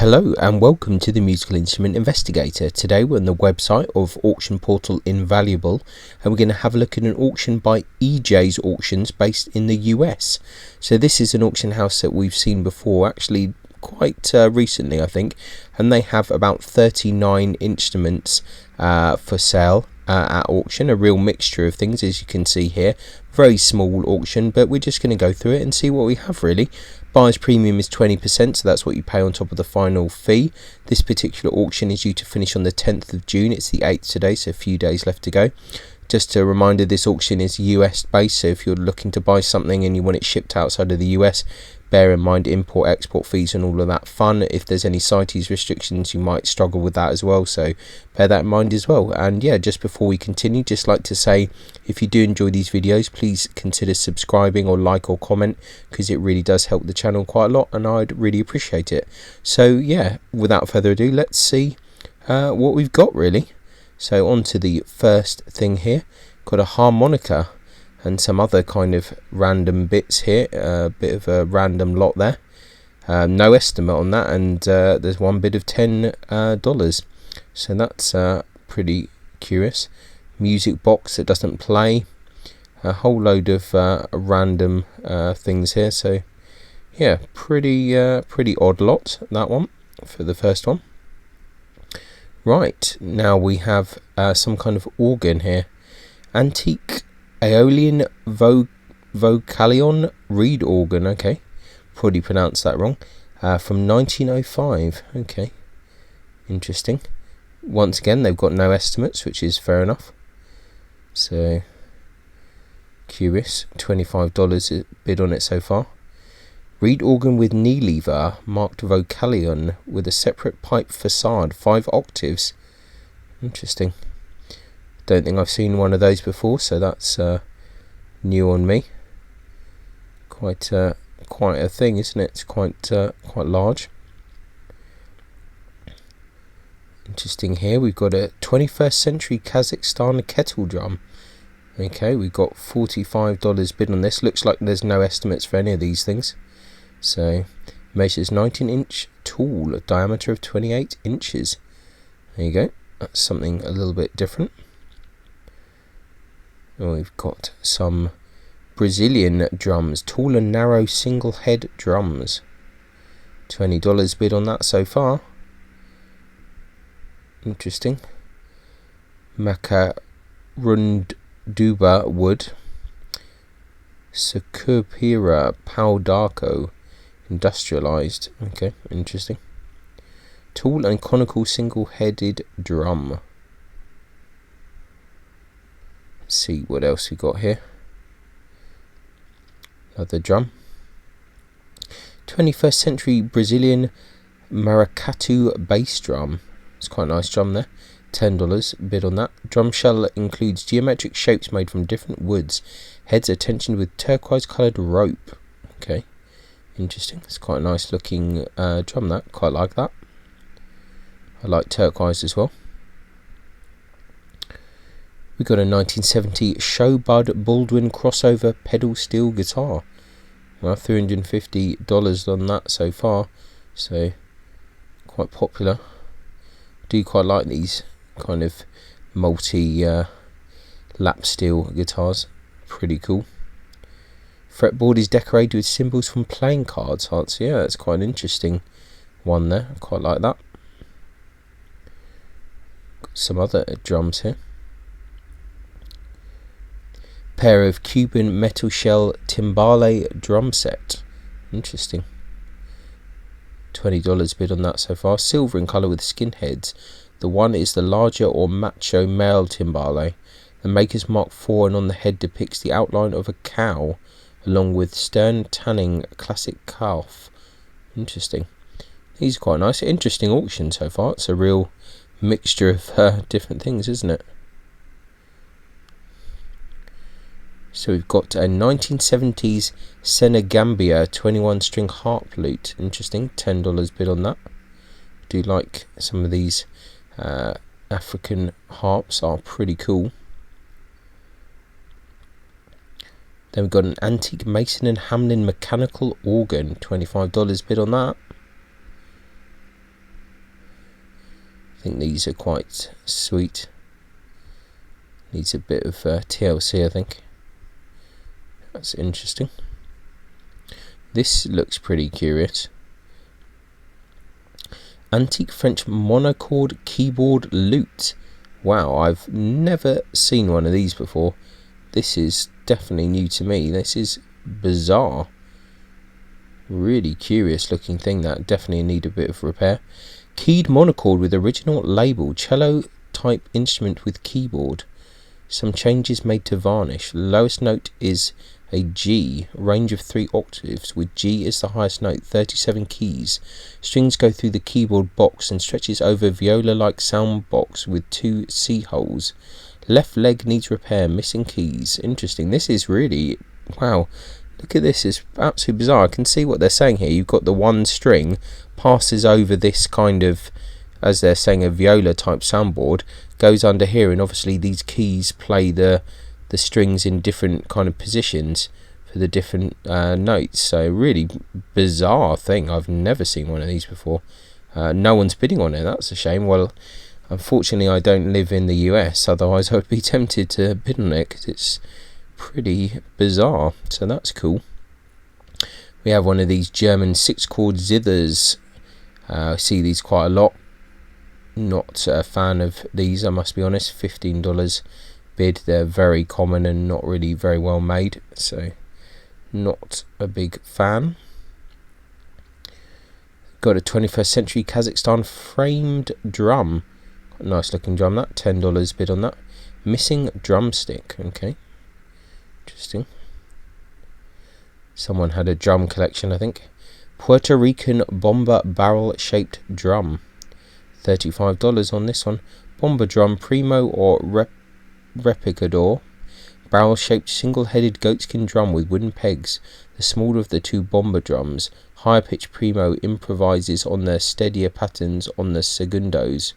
Hello and welcome to the Musical Instrument Investigator. Today we're on the website of auction portal Invaluable and we're going to have a look at an auction by EJ's Auctions based in the US. So this is an auction house that we've seen before, actually quite recently I think, and they have about 39 instruments for sale at auction, a real mixture of things as you can see here. Very small auction, but we're just going to go through it and see what we have really. Buyer's premium is 20%, so that's what you pay on top of the final fee. This particular auction is due to finish on the 10th of June. It's the 8th today, so a few days left to go. Just a reminder, this auction is US based, so if you're looking to buy something and you want it shipped outside of the US, bear in mind import export fees and all of that fun. If there's any CITES restrictions, you might struggle with that as well, so bear that in mind as well. And yeah, just before we continue, just like to say, if you do enjoy these videos, please consider subscribing or like or comment, because it really does help the channel quite a lot and I'd really appreciate it. So yeah, without further ado, let's see what we've got really. So on to the first thing here. Got a harmonica and some other kind of random bits here, a bit of a random lot there. No estimate on that, and there's one bid of $10, so that's pretty curious. Music box that doesn't play, a whole load of random things here, so yeah, pretty odd lot, that one for the first one. Right, now we have some kind of organ here. Antique Aeolian Vocalion reed organ, okay, probably pronounced that wrong, from 1905, okay, interesting. Once again, they've got no estimates, which is fair enough, so curious. $25 bid on it so far. Reed organ with knee lever, marked Vocalion, with a separate pipe facade, 5 octaves, interesting. Don't think I've seen one of those before, so that's new on me. Quite a thing, isn't it? It's quite large. Interesting here. We've got a 21st century Kazakhstan kettle drum. Okay, we've got $45 bid on this. Looks like there's no estimates for any of these things. So measures 19-inch tall, a diameter of 28 inches. There you go. That's something a little bit different. We've got some Brazilian drums, tall and narrow single head drums. $20 bid on that so far. Interesting. Macarunduba wood. Sakupira Paudarco, industrialized. Okay, interesting. Tall and conical single headed drum. See what else we got here. Another drum. 21st century Brazilian maracatu bass drum. It's quite a nice drum there. $10 bid on that. Drum shell includes geometric shapes made from different woods. Heads are tensioned with turquoise coloured rope. Okay, interesting. It's quite a nice looking drum, that. Quite like that. I like turquoise as well. We got a 1970 Showbud Baldwin crossover pedal steel guitar. Well, $350 on that so far, so quite popular. Do quite like these kind of multi lap steel guitars. Pretty cool. Fretboard is decorated with symbols from playing cards. So yeah, that's quite an interesting one there. I quite like that. Got some other drums here. Pair of Cuban metal shell timbale drum set. Interesting. $20 bid on that so far. Silver in colour with skinheads. The one is the larger or macho male timbale. The maker's mark 4 and on the head depicts the outline of a cow, along with stern tanning classic calf. Interesting. These are quite nice. Interesting auction so far. It's a real mixture of different things, isn't it? So we've got a 1970s Senegambia 21-string harp lute. Interesting. $10 bid on that. Do like some of these African harps, are pretty cool. Then we've got an antique Mason and Hamlin mechanical organ. $25 bid on that. think these are quite sweet. Needs a bit of TLC, I think. That's interesting. This looks pretty curious. Antique French monochord keyboard lute. Wow, I've never seen one of these before. This is definitely new to me. This is bizarre. Really curious looking thing. That definitely need a bit of repair. Keyed monochord with original label. Cello type instrument with keyboard. Some changes made to varnish. Lowest note is a G, range of 3 octaves, with G as the highest note, 37 keys. Strings go through the keyboard box and stretches over viola-like sound box with 2 C holes. Left leg needs repair, missing keys. Interesting. This is really, wow, look at this, it's absolutely bizarre. I can see what they're saying here. You've got the one string passes over this kind of, as they're saying, a viola type soundboard, goes under here, and obviously these keys play the strings in different kind of positions for the different notes. So really bizarre thing. I've never seen one of these before. No one's bidding on it. That's a shame. Well, unfortunately I don't live in the US, otherwise I'd be tempted to bid on it, because it's pretty bizarre. So that's cool. We have one of these German 6-chord zithers. I see these quite a lot. Not a fan of these, I must be honest. $15 bid. They're very common and not really very well made, so not a big fan. Got a 21st century Kazakhstan framed drum. Nice looking drum, that. $10 bid on that. Missing drumstick. Okay, interesting. Someone had a drum collection, I think. Puerto Rican bomba barrel shaped drum. $35 on this one. Bomba drum, primo or repicador. Barrel shaped single headed goatskin drum with wooden pegs. The smaller of the 2 bomba drums. Higher pitch primo improvises on the steadier patterns on the segundos.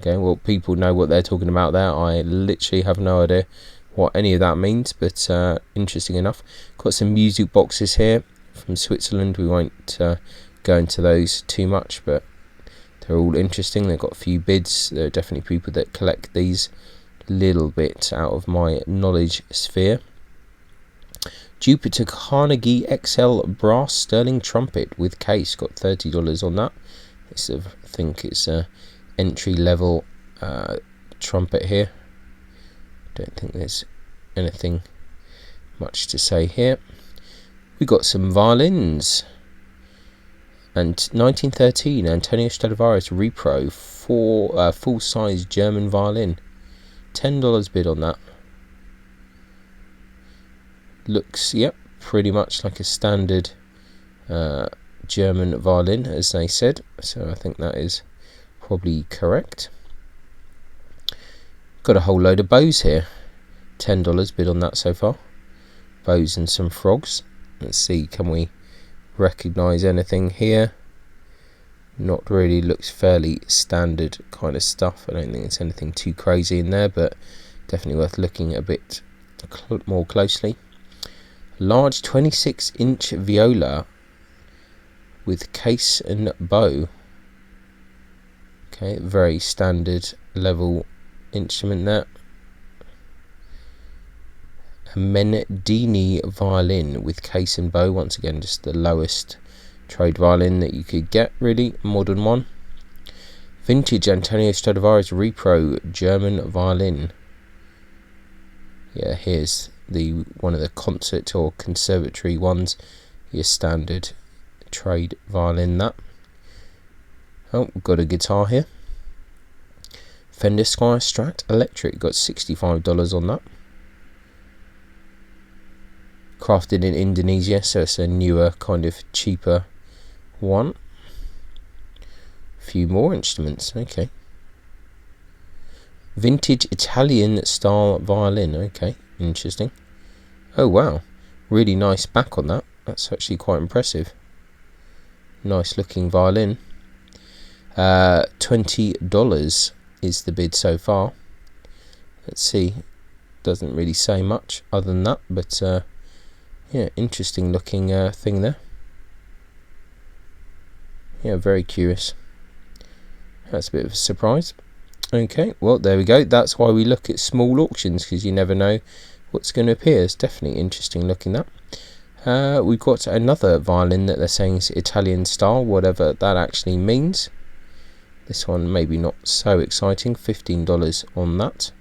Okay, well, people know what they're talking about there. I literally have no idea what any of that means, but interesting enough. Got some music boxes here from Switzerland. We won't go into those too much, but they're all interesting. They've got a few bids. There are definitely people that collect these. Little bit out of my knowledge sphere. Jupiter Carnegie XL brass sterling trumpet with case. Got $30 on that. This, I think it's a entry level trumpet here. Don't think there's anything much to say here. We got some violins. And 1913 Antonio Stradivarius Repro for full-size German violin. $10 bid on that. Looks, yep, pretty much like a standard German violin, as they said. So I think that is probably correct. Got a whole load of bows here. $10 bid on that so far. Bows and some frogs. Let's see, can we recognise anything here? Not really. Looks fairly standard kind of stuff. I don't think it's anything too crazy in there, but definitely worth looking a bit more closely. Large 26-inch viola with case and bow. Okay, very standard level instrument there. A Mendini violin with case and bow. Once again, just the lowest trade violin that you could get, really. Modern one. Vintage Antonio Stradivarius Repro German violin. Yeah, here's the one of the concert or conservatory ones. Your standard trade violin, that. Oh, we've got a guitar here. Fender Squire Strat Electric. Got $65 on that. Crafted in Indonesia, so it's a newer, kind of cheaper one. A few more instruments, okay. Vintage Italian style violin, okay, interesting. Oh wow, really nice back on that. That's actually quite impressive. Nice looking violin. $20 is the bid so far. Let's see, doesn't really say much other than that, but yeah, interesting looking thing there. Yeah, very curious. That's a bit of a surprise. Okay, well there we go. That's why we look at small auctions, because you never know what's going to appear. It's definitely interesting looking at. We've got another violin that they're saying is Italian style, whatever that actually means. This one maybe not so exciting, $15 on that.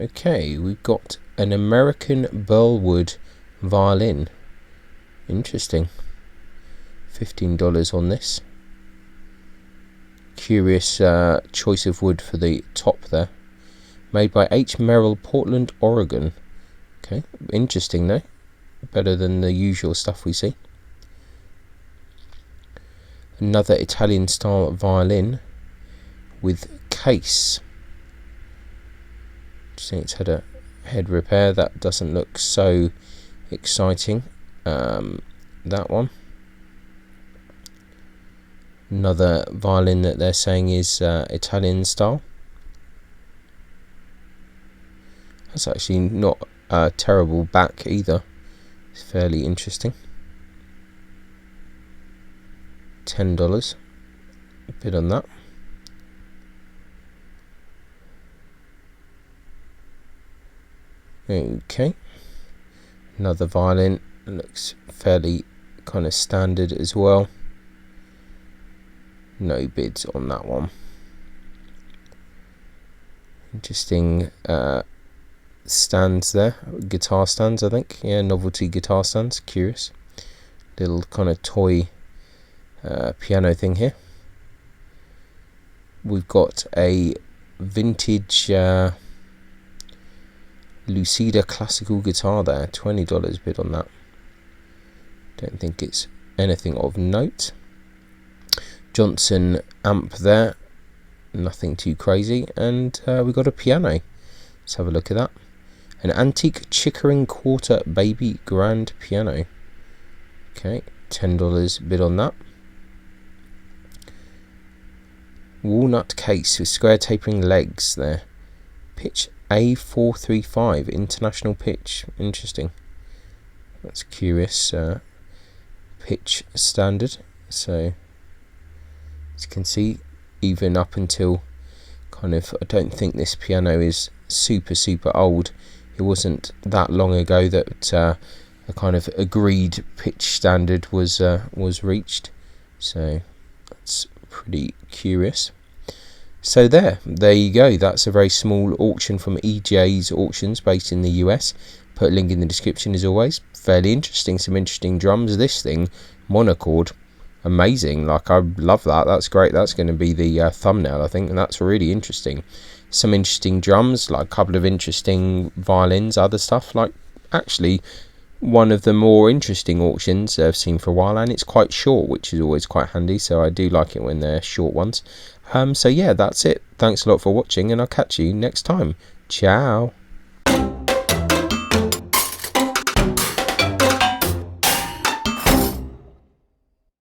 Okay, we've got an American Burlwood violin. Interesting. $15 on this. Curious choice of wood for the top there. Made by H. Merrill, Portland, Oregon. Okay, interesting though. Better than the usual stuff we see. Another Italian style violin with case. Just think it's had a head repair. That doesn't look so exciting. That one. Another violin that they're saying is Italian style. That's actually not a terrible back either. It's fairly interesting. $10. A bit on that. Okay. Another violin. Looks fairly kind of standard as well. No bids on that one. Interesting stands there. Guitar stands, I think. Yeah, novelty guitar stands. Curious. Little kind of toy piano thing here. We've got a vintage Lucida classical guitar there. $20 bid on that. Don't think it's anything of note. Johnson amp there, nothing too crazy, and we got a piano. Let's have a look at that. An antique Chickering quarter baby grand piano. Okay, $10 bid on that. Walnut case with square tapering legs there. Pitch A435, international pitch. Interesting. That's curious. Pitch standard. So as you can see, even up until kind of, I don't think this piano is super old. It wasn't that long ago that a kind of agreed pitch standard was reached. So that's pretty curious. So there you go. That's a very small auction from EJ's Auctions based in the US. Put a link in the description as always. Fairly interesting, some interesting drums. This thing, monochord, amazing. Like, I love that. That's great. That's going to be the thumbnail, I think, and that's really interesting. Some interesting drums, like a couple of interesting violins, other stuff. Like, actually, one of the more interesting auctions I've seen for a while, and it's quite short, which is always quite handy. So I do like it when they're short ones. So yeah, that's it. Thanks a lot for watching, and I'll catch you next time. Ciao.